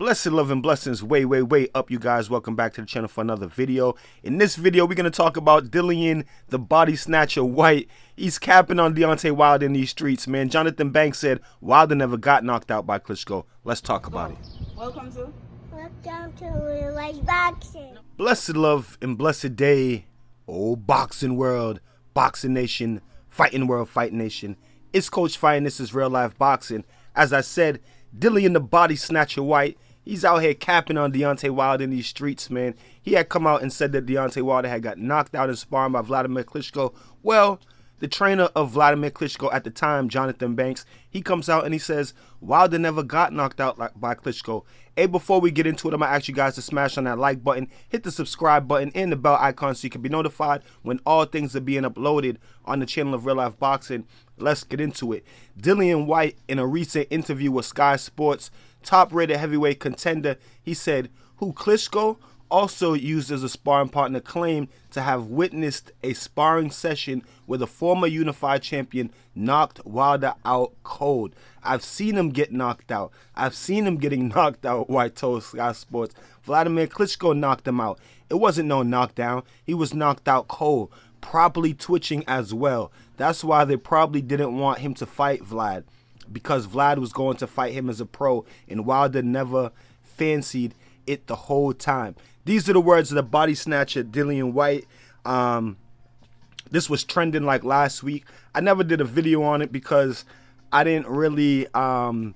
Blessed love and blessings way up, you guys. Welcome back to the channel for another video. In this video, we're going to talk about Dillian, the body snatcher Whyte. He's capping on Deontae Wilder in these streets, man. Jonathan Banks said Wilder never got knocked out by Klitschklo. Let's talk about it. Welcome to Real Life Boxing. Blessed love and blessed day, oh boxing world, boxing nation, fighting world, fight nation. It's Coach Fight and this is Real Life Boxing. As I said, Dillian, the body snatcher Whyte, he's out here capping on Deontay Wilder in these streets, man. He had come out and said that Deontay Wilder had got knocked out in sparring by Vladimir Klitschko. Well, the trainer of Vladimir Klitschko at the time, Jonathan Banks, he comes out and he says Wilder never got knocked out by Klitschko. Hey, before we get into it, I'm going to ask you guys to smash on that like button, hit the subscribe button, and the bell icon so you can be notified when all things are being uploaded on the channel of Real Life Boxing. Let's get into it. Dillian Whyte, in a recent interview with Sky Sports, top-rated heavyweight contender, he said, who Klitschko also used as a sparring partner, claimed to have witnessed a sparring session where the former unified champion knocked Wilder out cold. I've seen him get knocked out. I've seen him getting knocked out, Whyte told Sky Sports. Vladimir Klitschko knocked him out. It wasn't no knockdown. He was knocked out cold, probably twitching as well. That's why they probably didn't want him to fight Vlad, because Vlad was going to fight him as a pro, and Wilder never fancied it the whole time. These are the words of the body snatcher Dillian Whyte. This was trending like last week. I never did a video on it because I didn't really, I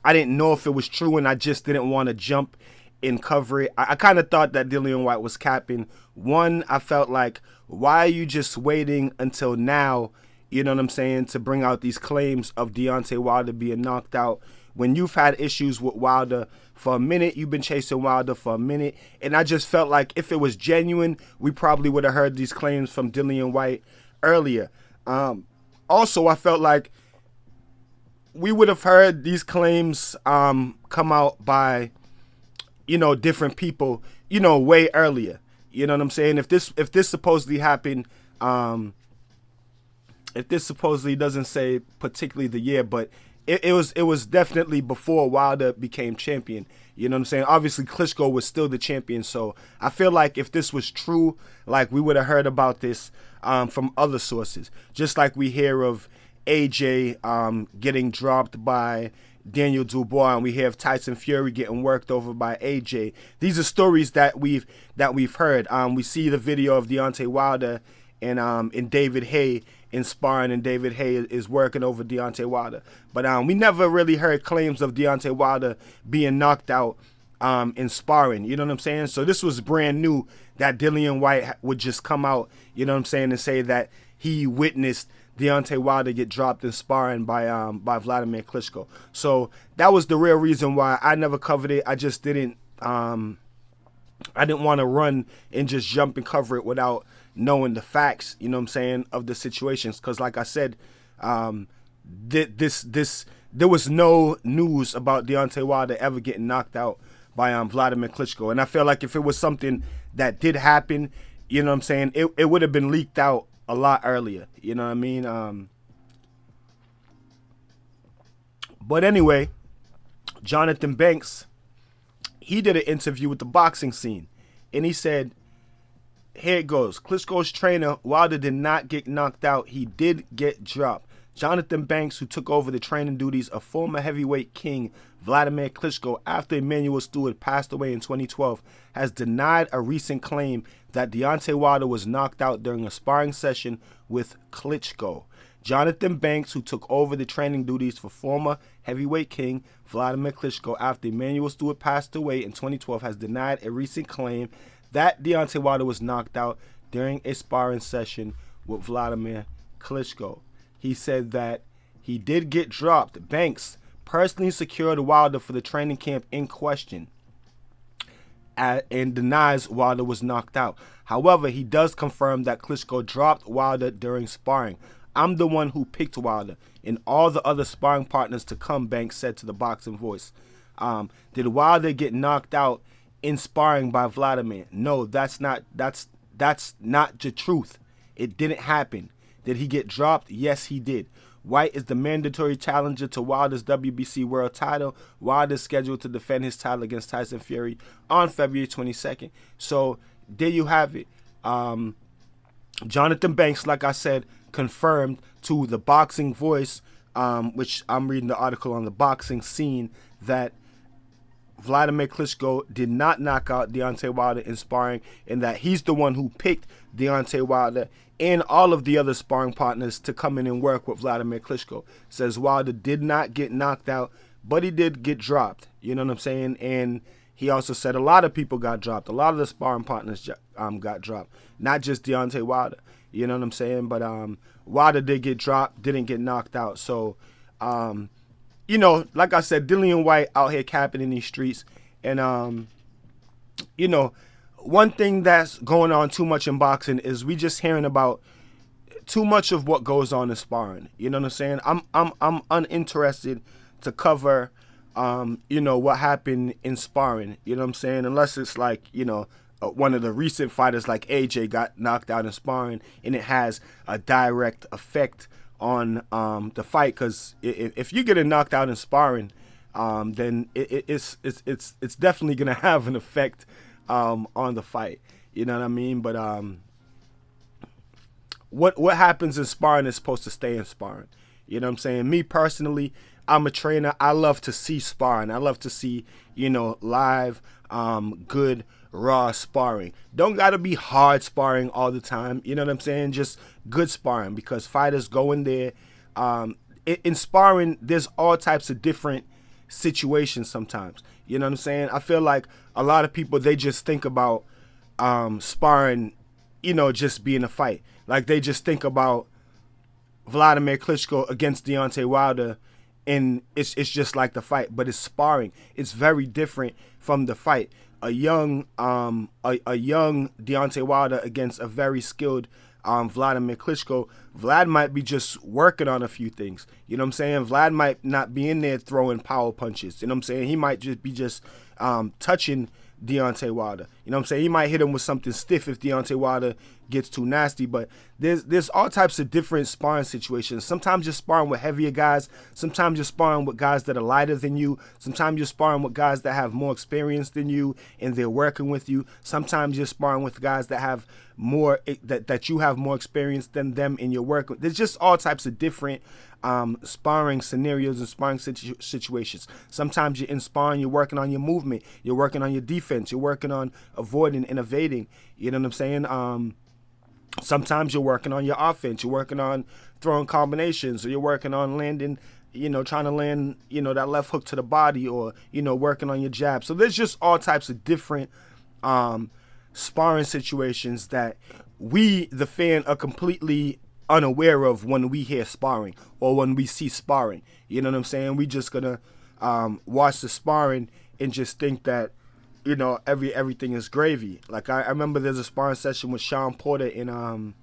didn't know if it was true, and I just didn't want to jump and cover it. I kind of thought that Dillian Whyte was capping. One, I felt like, why are you just waiting until now, you know what I'm saying, to bring out these claims of Deontay Wilder being knocked out when you've had issues with Wilder for a minute? You've been chasing Wilder for a minute, and I just felt like if it was genuine, we probably would have heard these claims from Dillian Whyte earlier. Also, I felt like we would have heard these claims come out by, you know, different people, you know, way earlier. You know what I'm saying? If this supposedly happened, if this supposedly doesn't say particularly the year, but it was definitely before Wilder became champion. You know what I'm saying? Obviously, Klitschko was still the champion, so I feel like if this was true, like, we would have heard about this from other sources. Just like we hear of AJ getting dropped by Daniel Dubois, and we hear of Tyson Fury getting worked over by AJ. These are stories that we've heard. We see the video of Deontay Wilder and David Haye in sparring, and David Haye is working over Deontay Wilder. But we never really heard claims of Deontay Wilder being knocked out in sparring. You know what I'm saying? So this was brand new that Dillian Whyte would just come out, you know what I'm saying, and say that he witnessed Deontay Wilder get dropped in sparring by Vladimir Klitschko. So that was the real reason why I never covered it. I just didn't I didn't want to run and just jump and cover it without knowing the facts, you know what I'm saying, of the situations. Because like I said, there was no news about Deontay Wilder ever getting knocked out by Vladimir Klitschko. And I feel like if it was something that did happen, you know what I'm saying, it would have been leaked out a lot earlier, you know what I mean? But anyway, Jonathan Banks, he did an interview with the boxing scene, and he said, here it goes. Klitschko's trainer, Wilder, did not get knocked out. He did get dropped. Jonathan Banks, who took over the training duties of former heavyweight king Vladimir Klitschko after Emmanuel Stewart passed away in 2012, has denied a recent claim that Deontay Wilder was knocked out during a sparring session with Klitschko. Jonathan Banks, who took over the training duties for former heavyweight king Vladimir Klitschko after Emmanuel Stewart passed away in 2012, has denied a recent claim that Deontay Wilder was knocked out during a sparring session with Vladimir Klitschko. He said that he did get dropped. Banks personally secured Wilder for the training camp in question and denies Wilder was knocked out. However, he does confirm that Klitschko dropped Wilder during sparring. I'm the one who picked Wilder and all the other sparring partners to come, Banks said to the Boxing Voice. Did Wilder get knocked out in sparring by Vladimir? No, that's not the truth. It didn't happen. Did he get dropped? Yes, he did. Whyte is the mandatory challenger to Wilder's WBC world title. Wilder is scheduled to defend his title against Tyson Fury on February 22nd. So there you have it. Jonathan Banks, like I said, confirmed to the Boxing Voice, which I'm reading the article on the boxing scene, that Vladimir Klitschko did not knock out Deontay Wilder in sparring, and that he's the one who picked Deontay Wilder and all of the other sparring partners to come in and work with Vladimir Klitschko. Says Wilder did not get knocked out, but he did get dropped. You know what I'm saying? And he also said a lot of people got dropped. A lot of the sparring partners got dropped, not just Deontay Wilder. You know what I'm saying? But Wilder did get dropped, didn't get knocked out. So, you know, like I said, Dillian Whyte out here capping in these streets. And, you know, one thing that's going on too much in boxing is we just hearing about too much of what goes on in sparring. You know what I'm saying? I'm uninterested to cover, you know, what happened in sparring. You know what I'm saying? Unless it's like, you know, one of the recent fighters like AJ got knocked out in sparring, and it has a direct effect on the fight. Because if you get knocked out in sparring, then it's definitely gonna have an effect on the fight. You know what I mean? But what happens in sparring is supposed to stay in sparring. You know what I'm saying? Me personally, I'm a trainer. I love to see sparring. I love to see, you know, live, good, raw sparring. Don't got to be hard sparring all the time. You know what I'm saying? Just good sparring, because fighters go in there. In sparring, there's all types of different situations sometimes. You know what I'm saying? I feel like a lot of people, they just think about sparring, you know, just being a fight. Like they just think about Vladimir Klitschko against Deontay Wilder, and it's just like the fight, but it's sparring. It's very different from the fight. A young Deontay Wilder against a very skilled Vladimir Klitschko. Vlad might be just working on a few things. You know what I'm saying? Vlad might not be in there throwing power punches. You know what I'm saying? He might just be touching Deontay Wilder. You know what I'm saying? He might hit him with something stiff if Deontay Wilder gets too nasty. But there's all types of different sparring situations. Sometimes you're sparring with heavier guys. Sometimes you're sparring with guys that are lighter than you. Sometimes you're sparring with guys that have more experience than you and they're working with you. Sometimes you're sparring with guys that have more that you have more experience than them and you're working. There's just all types of different sparring scenarios and sparring situations. Sometimes you're in sparring, you're working on your movement, you're working on your defense, you're working on avoiding and evading. You know what I'm saying? Sometimes you're working on your offense, you're working on throwing combinations, or you're working on landing, you know, trying to land, you know, that left hook to the body, or, you know, working on your jab. So there's just all types of different sparring situations that we, the fan, are completely unaware of when we hear sparring or when we see sparring. You know what I'm saying? We just gonna watch the sparring and just think that, you know, everything is gravy. Like I remember there's a sparring session with Sean Porter and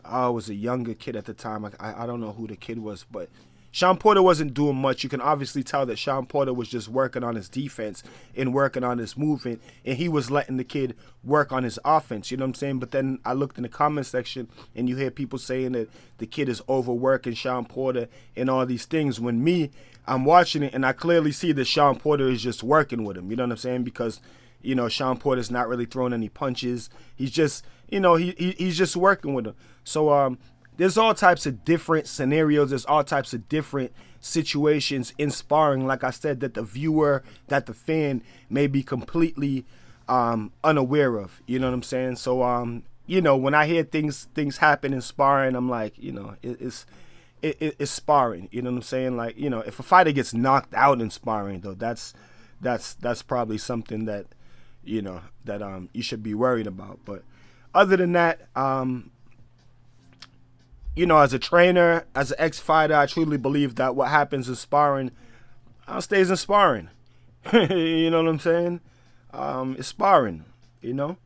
I was a younger kid at the time. I don't know who the kid was, but Sean Porter wasn't doing much. You can obviously tell that Sean Porter was just working on his defense and working on his movement, and he was letting the kid work on his offense. You know what I'm saying? But then I looked in the comment section, and you hear people saying that the kid is overworking Sean Porter and all these things. When me, I'm watching it, and I clearly see that Sean Porter is just working with him. You know what I'm saying? Because, you know, Sean Porter's not really throwing any punches. He's just, you know, he's just working with him. So there's all types of different scenarios. There's all types of different situations in sparring, like I said, that the viewer, that the fan may be completely unaware of. You know what I'm saying? So, you know, when I hear things happen in sparring, I'm like, you know, it's sparring. You know what I'm saying? Like, you know, if a fighter gets knocked out in sparring, though, that's probably something that, you know, that you should be worried about. But other than that, you know, as a trainer, as an ex-fighter, I truly believe that what happens in sparring stays in sparring. You know what I'm saying? It's sparring, you know?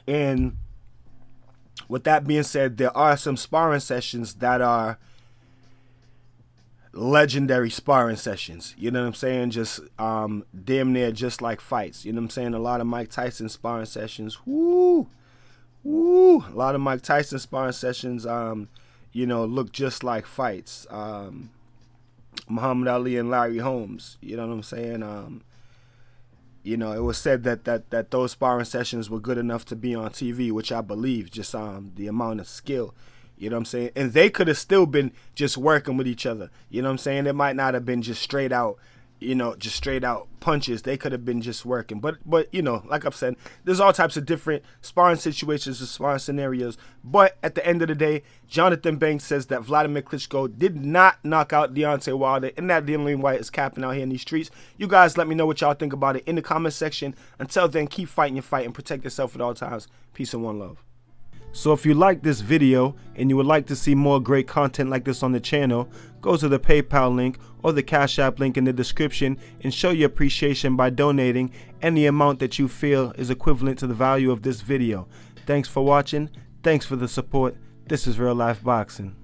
And with that being said, there are some sparring sessions that are legendary sparring sessions. You know what I'm saying? Just damn near just like fights. You know what I'm saying? A lot of Mike Tyson sparring sessions. Woo! A lot of Mike Tyson sparring sessions, you know, look just like fights. Muhammad Ali and Larry Holmes, you know what I'm saying? You know, it was said that those sparring sessions were good enough to be on TV, which I believe, just the amount of skill, you know what I'm saying? And they could have still been just working with each other, you know what I'm saying? It might not have been just straight out, you know, just straight out punches. They could have been just working. But you know, like I've said, there's all types of different sparring situations and sparring scenarios. But at the end of the day, Johnathon Banks says that Vladimir Klitschko did not knock out Deontay Wilder, and that Dillian Whyte is capping out here in these streets. You guys let me know what y'all think about it in the comment section. Until then, keep fighting your fight and protect yourself at all times. Peace and one love. So if you like this video and you would like to see more great content like this on the channel, go to the PayPal link or the Cash App link in the description and show your appreciation by donating any amount that you feel is equivalent to the value of this video. Thanks for watching. Thanks for the support. This is Real Life Boxing.